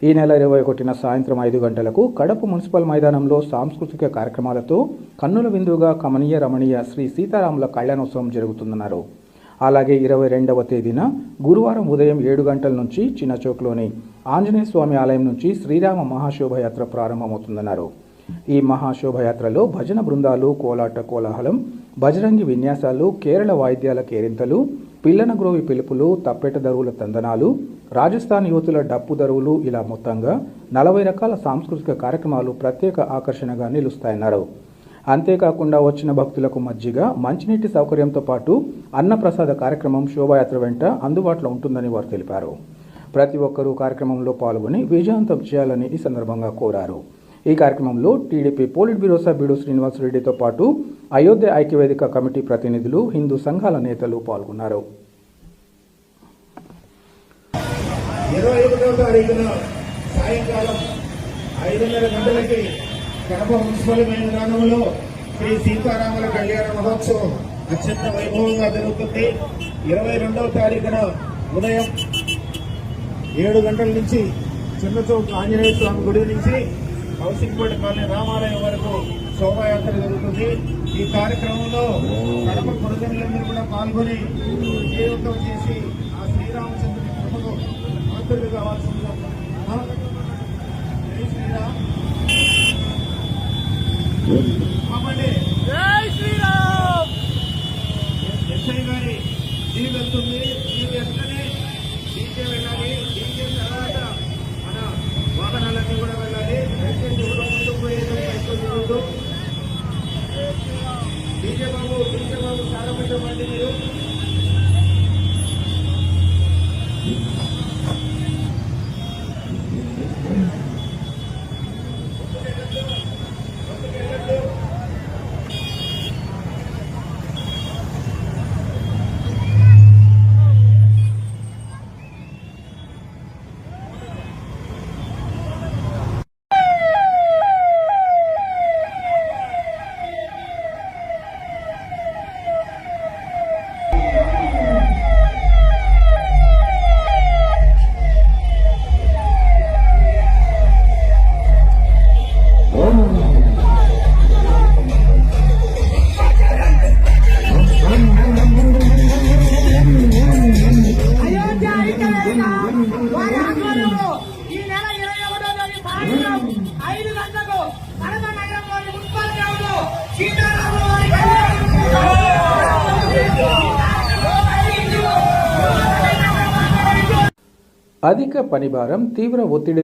ఈ నెల 21న సాయంత్రం 5 గంటలకు కడప మున్సిపల్ మైదానంలో సాంస్కృతిక కార్యక్రమాలతో కన్నుల విందుగా కమనీయ రమణీయ శ్రీ సీతారాముల కళ్యాణోత్సవం జరుగుతుందన్నారు. అలాగే 22వ తేదీన గురువారం ఉదయం 7 గంటల నుంచి చిన్నచౌక్లోని ఆంజనేయ స్వామి ఆలయం నుంచి శ్రీరామ మహాశోభయాత్ర ప్రారంభమవుతుందన్నారు. ఈ మహాశోభయాత్రలో భజన బృందాలు, కోలాట కోలాహలం, బజరంగి విన్యాసాలు, కేరళ వాయిద్యాల కేరింతలు, పిల్లన గ్రోవి పిలుపులు, తప్పెట దరువుల తందనాలు, రాజస్థాన్ యువతుల డప్పు దరువులు ఇలా మొత్తంగా 40 రకాల సాంస్కృతిక కార్యక్రమాలు ప్రత్యేక ఆకర్షణగా నిలుస్తాయన్నారు. అంతేకాకుండా వచ్చిన భక్తులకు మజ్జిగ, మంచినీటి సౌకర్యంతో పాటు అన్నప్రసాద కార్యక్రమం శోభాయాత్ర వెంట అందుబాటులో ఉంటుందని వారు తెలిపారు. ప్రతి ఒక్కరూ కార్యక్రమంలో పాల్గొని విజయవంతం చేయాలని ఈ సందర్భంగా కోరారు. ఈ కార్యక్రమంలో టీడీపీ పోలిట్ బ్యూరో సభ్యుడు శ్రీనివాసరెడ్డితో పాటు అయోధ్య ఐక్యవేదిక కమిటీ ప్రతినిధులు, హిందూ సంఘాల నేతలు పాల్గొన్నారు. 21వ తారీఖున సాయంకాలం 5:30 గంటలకి కడప మున్సిపల్ మైదానంలో శ్రీ సీతారాముల కళ్యాణ మహోత్సవం అత్యంత వైభవంగా జరుగుతుంది. 22వ తారీఖున ఉదయం 7 గంటల నుంచి చిన్నచౌక్ ఆంజనేయ స్వామి గుడి నుంచి హౌసింగ్పేట కాలనీ రామాలయం వరకు శోభాయాత్ర జరుగుతుంది. ఈ కార్యక్రమంలో కడప గురుజనులందరూ కూడా పాల్గొని విజయవంతం చేసి ఆ శ్రీరామచంద్రుని కృపకు పాత్రులు కావాల్సిందిగా జై శ్రీరామ్. జై శ్రీరామ్. ఎస్ఐ గారి జీవి వెళ్తుంది. జీవి వెంటనే డీజే వెళ్ళాలి. డీజే తర్వాత మన వాహనాలన్నీ కూడా వెళ్ళాలి. దయచేసి కూడా ముందుకు పోయేది బయటకు డీజే బాబు చాలా పెట్టమండి మీరు. వారి ఆధ్వర్యంలో ఈ నెల 21వ తేదీ సాయంత్రం 5 గంటలకు కడప నగరంలోని మున్సిపల్ గ్రౌండ్లో సీతారాముల వారి అధిక పనిభారం, తీవ్ర ఒత్తిడి